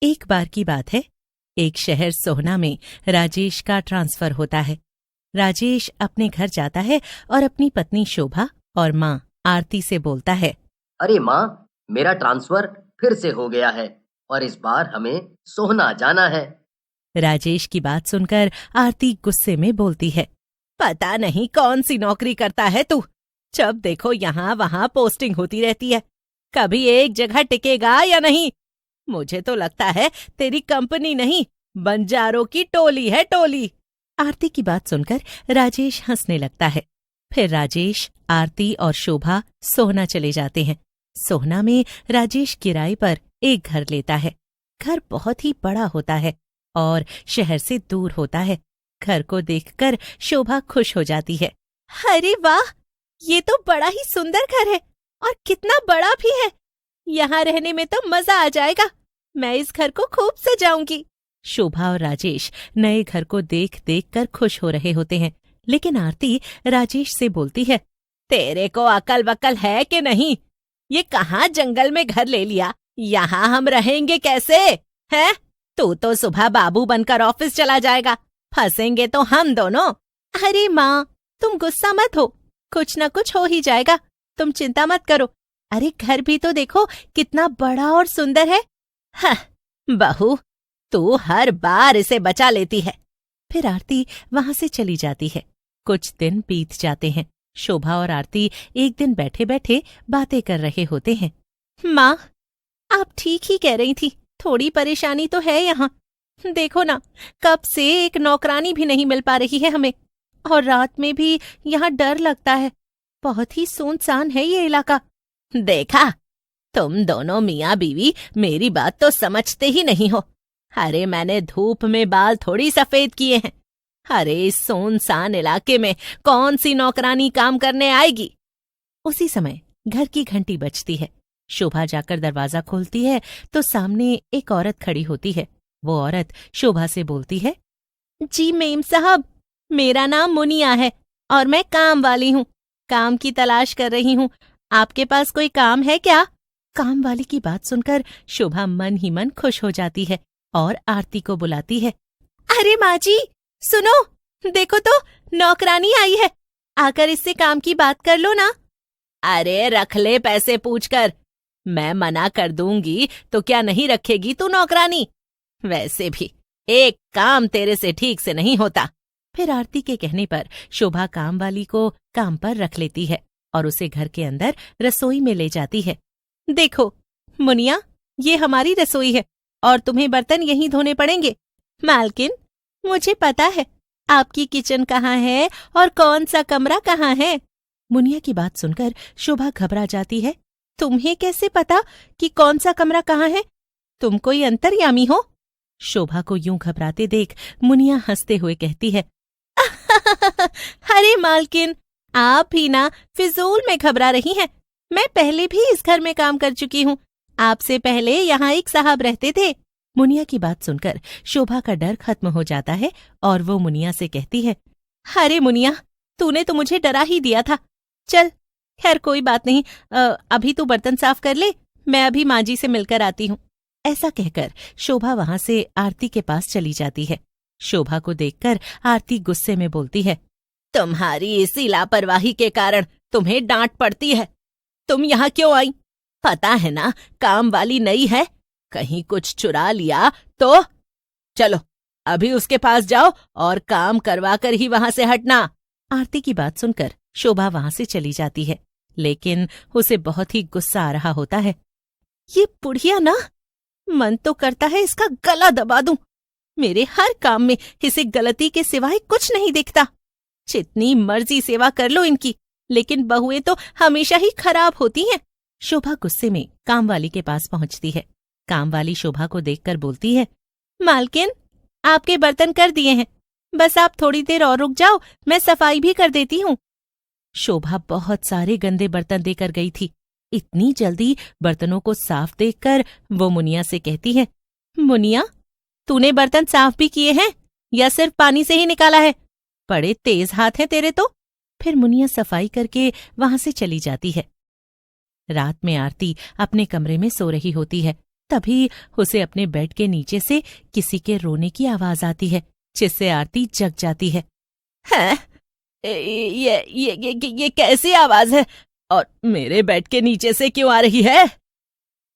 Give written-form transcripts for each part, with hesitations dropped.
एक बार की बात है, एक शहर सोहना में राजेश का ट्रांसफर होता है। राजेश अपने घर जाता है और अपनी पत्नी शोभा और माँ आरती से बोलता है। अरे माँ, मेरा ट्रांसफर फिर से हो गया है और इस बार हमें सोहना जाना है। राजेश की बात सुनकर आरती गुस्से में बोलती है, पता नहीं कौन सी नौकरी करता है तू। जब देखो यहाँ वहाँ पोस्टिंग होती रहती है, कभी एक जगह टिकेगा या नहीं। मुझे तो लगता है तेरी कंपनी नहीं, बंजारों की टोली है, टोली। आरती की बात सुनकर राजेश हंसने लगता है। फिर राजेश, आरती और शोभा सोहना चले जाते हैं। सोहना में राजेश किराए पर एक घर लेता है। घर बहुत ही बड़ा होता है और शहर से दूर होता है। घर को देखकर शोभा खुश हो जाती है। अरे वाह, ये तो बड़ा ही सुंदर घर है और कितना बड़ा भी है। यहाँ रहने में तो मजा आ जाएगा। मैं इस घर को खूब सजाऊंगी। शोभा और राजेश नए घर को देख देख कर खुश हो रहे होते हैं, लेकिन आरती राजेश से बोलती है, तेरे को अकल वकल है कि नहीं? ये कहाँ जंगल में घर ले लिया? यहाँ हम रहेंगे कैसे? हैं? तू तो सुबह बाबू बनकर ऑफिस चला जाएगा, फंसेंगे तो हम दोनों। अरे माँ, तुम गुस्सा मत हो, कुछ न कुछ हो ही जाएगा, तुम चिंता मत करो। अरे घर भी तो देखो कितना बड़ा और सुंदर है। हाँ, बहू, तू हर बार इसे बचा लेती है। फिर आरती वहां से चली जाती है। कुछ दिन बीत जाते हैं। शोभा और आरती एक दिन बैठे बैठे बातें कर रहे होते हैं। माँ, आप ठीक ही कह रही थी, थोड़ी परेशानी तो है यहाँ। देखो ना, कब से एक नौकरानी भी नहीं मिल पा रही है हमें, और रात में भी यहाँ डर लगता है। बहुत ही सुनसान है ये इलाका। देखा, तुम दोनों मियाँ बीवी मेरी बात तो समझते ही नहीं हो। अरे मैंने धूप में बाल थोड़ी सफेद किए हैं। अरे इस सुनसान इलाके में कौन सी नौकरानी काम करने आएगी? उसी समय घर की घंटी बजती है। शोभा जाकर दरवाजा खोलती है तो सामने एक औरत खड़ी होती है। वो औरत शोभा से बोलती है, जी मेम साहब, मेरा नाम मुनिया है और मैं काम वाली हूँ। काम की तलाश कर रही हूँ। आपके पास कोई काम है क्या? काम वाली की बात सुनकर शोभा मन ही मन खुश हो जाती है और आरती को बुलाती है। अरे माँ जी, सुनो, देखो तो नौकरानी आई है, आकर इससे काम की बात कर लो ना। अरे रख ले पैसे पूछकर, मैं मना कर दूंगी तो क्या नहीं रखेगी तू नौकरानी? वैसे भी एक काम तेरे से ठीक से नहीं होता। फिर आरती के कहने पर शोभा काम वाली को काम पर रख लेती है और उसे घर के अंदर रसोई में ले जाती है। देखो मुनिया, ये हमारी रसोई है और तुम्हें बर्तन यहीं धोने पड़ेंगे। मालकिन, मुझे पता है आपकी किचन कहाँ है और कौन सा कमरा कहाँ है। मुनिया की बात सुनकर शोभा घबरा जाती है। तुम्हें कैसे पता कि कौन सा कमरा कहाँ है? तुम कोई अंतर्यामी हो? शोभा को यूं घबराते देख मुनिया हंसते हुए कहती है, अरे मालकिन, आप ही ना फिजूल में घबरा रही हैं। मैं पहले भी इस घर में काम कर चुकी हूँ। आपसे पहले यहाँ एक साहब रहते थे। मुनिया की बात सुनकर शोभा का डर खत्म हो जाता है और वो मुनिया से कहती है, अरे मुनिया, तूने तो मुझे डरा ही दिया था। चल, खैर कोई बात नहीं, अभी तू बर्तन साफ कर ले, मैं अभी माँ जी से मिलकर आती हूँ। ऐसा कहकर शोभा वहां से आरती के पास चली जाती है। शोभा को देखकर आरती गुस्से में बोलती है, तुम्हारी इसी लापरवाही के कारण तुम्हें डांट पड़ती है। तुम यहाँ क्यों आई? पता है ना, काम वाली नई है, कहीं कुछ चुरा लिया तो? चलो अभी उसके पास जाओ और काम करवा कर ही वहां से हटना। आरती की बात सुनकर शोभा वहां से चली जाती है, लेकिन उसे बहुत ही गुस्सा आ रहा होता है। ये बुढ़िया ना, मन तो करता है इसका गला दबा दूं। मेरे हर काम में इसे गलती के सिवाय कुछ नहीं दिखता। जितनी मर्जी सेवा कर लो इनकी, लेकिन बहुएं तो हमेशा ही खराब होती हैं। शोभा गुस्से में कामवाली के पास पहुंचती है। कामवाली शोभा को देखकर बोलती है, मालकिन, आपके बर्तन कर दिए हैं, बस आप थोड़ी देर और रुक जाओ, मैं सफाई भी कर देती हूँ। शोभा बहुत सारे गंदे बर्तन देकर गई थी। इतनी जल्दी बर्तनों को साफ देखकर वो मुनिया से कहती है, मुनिया, तूने बर्तन साफ भी किए हैं या सिर्फ पानी से ही निकाला है? बड़े तेज हाथ हैं तेरे तो। फिर मुनिया सफाई करके वहां से चली जाती है। रात में आरती अपने कमरे में सो रही होती है तभी उसे अपने बेड के नीचे से किसी के रोने की आवाज आती है, जिससे आरती जग जाती है। हैं? ये कैसी आवाज है और मेरे बेड के नीचे से क्यों आ रही है?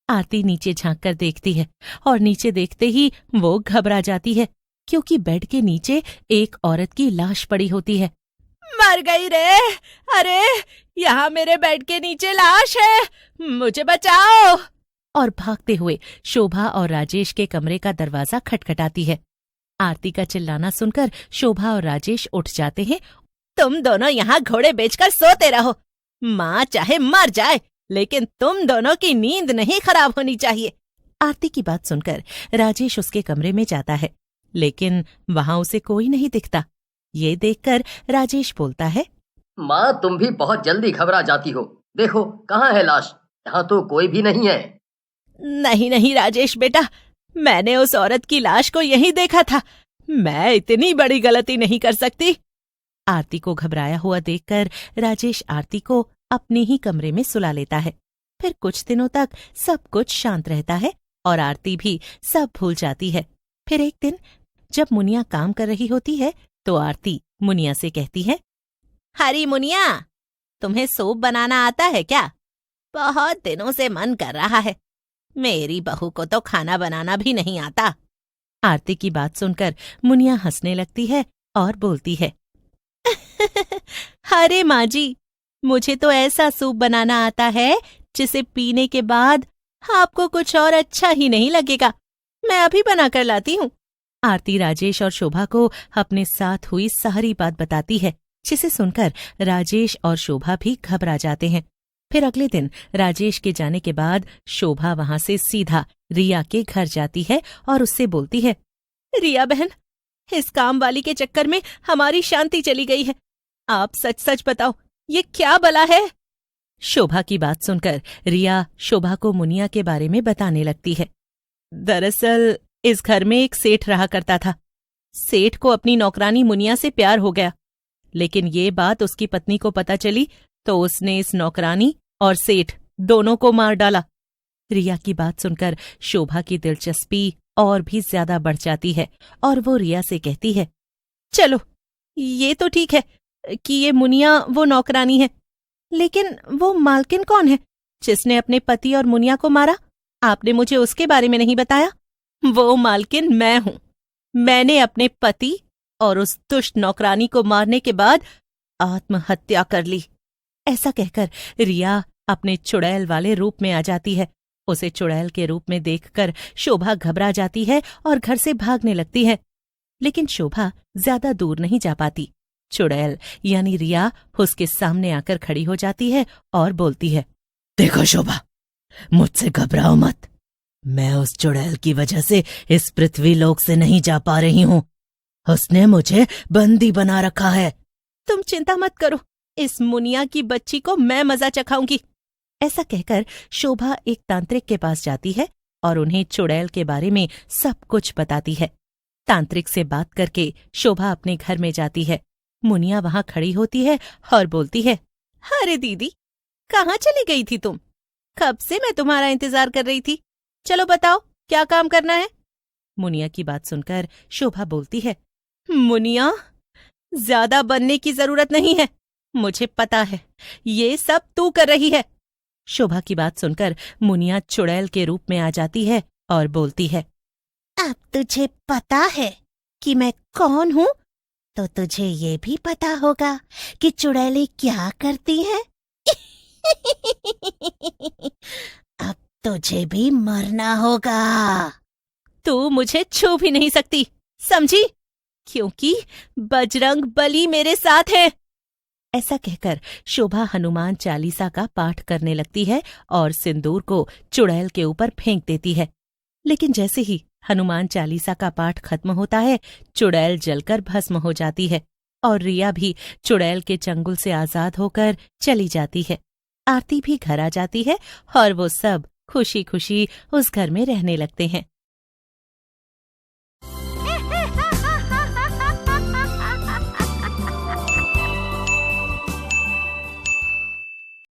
आरती नीचे झांक कर देखती है और नीचे देखते ही वो घबरा जाती है, क्योंकि बेड के नीचे एक औरत की लाश पड़ी होती है। मर गई रे! अरे, यहाँ मेरे बेड के नीचे लाश है, मुझे बचाओ! और भागते हुए शोभा और राजेश के कमरे का दरवाजा खटखटाती है। आरती का चिल्लाना सुनकर शोभा और राजेश उठ जाते हैं। तुम दोनों यहाँ घोड़े बेचकर सोते रहो, माँ चाहे मर जाए, लेकिन तुम दोनों की नींद नहीं खराब होनी चाहिए। आरती की बात सुनकर राजेश उसके कमरे में जाता है, लेकिन वहां उसे कोई नहीं दिखता। ये देखकर राजेश बोलता है, माँ तुम भी बहुत जल्दी घबरा जाती हो, देखो कहाँ है लाश, यहाँ तो कोई भी नहीं है। नहीं राजेश बेटा, मैंने उस औरत की लाश को यहीं देखा था, मैं इतनी बड़ी गलती नहीं कर सकती। आरती को घबराया हुआ देखकर राजेश आरती को अपने ही कमरे में सुला लेता है। फिर कुछ दिनों तक सब कुछ शांत रहता है और आरती भी सब भूल जाती है। फिर एक दिन जब मुनिया काम कर रही होती है तो आरती मुनिया से कहती है, हरी मुनिया, तुम्हें सूप बनाना आता है क्या? बहुत दिनों से मन कर रहा है। मेरी बहू को तो खाना बनाना भी नहीं आता। आरती की बात सुनकर मुनिया हंसने लगती है और बोलती है, अरे माँ जी, मुझे तो ऐसा सूप बनाना आता है जिसे पीने के बाद आपको कुछ और अच्छा ही नहीं लगेगा। मैं अभी बनाकर लाती हूँ। आरती राजेश और शोभा को अपने साथ हुई सारी बात बताती है, जिसे सुनकर राजेश और शोभा भी घबरा जाते हैं। फिर अगले दिन राजेश के जाने के बाद शोभा वहां से सीधा रिया के घर जाती है और उससे बोलती है, रिया बहन, इस काम वाली के चक्कर में हमारी शांति चली गई है। आप सच सच बताओ, ये क्या बला है? शोभा की बात सुनकर रिया शोभा को मुनिया के बारे में बताने लगती है। दरअसल इस घर में एक सेठ रहा करता था। सेठ को अपनी नौकरानी मुनिया से प्यार हो गया, लेकिन ये बात उसकी पत्नी को पता चली तो उसने इस नौकरानी और सेठ दोनों को मार डाला। रिया की बात सुनकर शोभा की दिलचस्पी और भी ज्यादा बढ़ जाती है और वो रिया से कहती है, चलो ये तो ठीक है कि ये मुनिया वो नौकरानी है, लेकिन वो मालकिन कौन है जिसने अपने पति और मुनिया को मारा? आपने मुझे उसके बारे में नहीं बताया। वो मालकिन मैं हूं। मैंने अपने पति और उस दुष्ट नौकरानी को मारने के बाद आत्महत्या कर ली। ऐसा कहकर रिया अपने चुड़ैल वाले रूप में आ जाती है। उसे चुड़ैल के रूप में देखकर शोभा घबरा जाती है और घर से भागने लगती है, लेकिन शोभा ज्यादा दूर नहीं जा पाती। चुड़ैल यानी रिया उसके सामने आकर खड़ी हो जाती है और बोलती है, देखो शोभा, मुझसे घबराओ मत। मैं उस चुड़ैल की वजह से इस पृथ्वी लोक से नहीं जा पा रही हूँ। उसने मुझे बंदी बना रखा है। तुम चिंता मत करो, इस मुनिया की बच्ची को मैं मजा चखाऊंगी। ऐसा कहकर शोभा एक तांत्रिक के पास जाती है और उन्हें चुड़ैल के बारे में सब कुछ बताती है। तांत्रिक से बात करके शोभा अपने घर में जाती है। मुनिया वहां खड़ी होती है और बोलती है, अरे दीदी, कहाँ चली गई थी तुम? कब से मैं तुम्हारा इंतजार कर रही थी। चलो बताओ, क्या काम करना है? मुनिया की बात सुनकर शोभा बोलती है, मुनिया, ज्यादा बनने की जरूरत नहीं है, मुझे पता है ये सब तू कर रही है। शोभा की बात सुनकर मुनिया चुड़ैल के रूप में आ जाती है और बोलती है, अब तुझे पता है कि मैं कौन हूँ, तो तुझे ये भी पता होगा कि चुड़ैलें क्या करती हैं। अब तुझे भी मरना होगा। तू मुझे छू भी नहीं सकती, समझी? क्योंकि बजरंग बली मेरे साथ है। ऐसा कहकर शोभा हनुमान चालीसा का पाठ करने लगती है और सिंदूर को चुड़ैल के ऊपर फेंक देती है। लेकिन जैसे ही हनुमान चालीसा का पाठ खत्म होता है, चुड़ैल जलकर भस्म हो जाती है और रिया भी चुड़ैल के चंगुल से आजाद होकर चली जाती है। आरती भी घर आ जाती है और वो सब खुशी खुशी उस घर में रहने लगते हैं।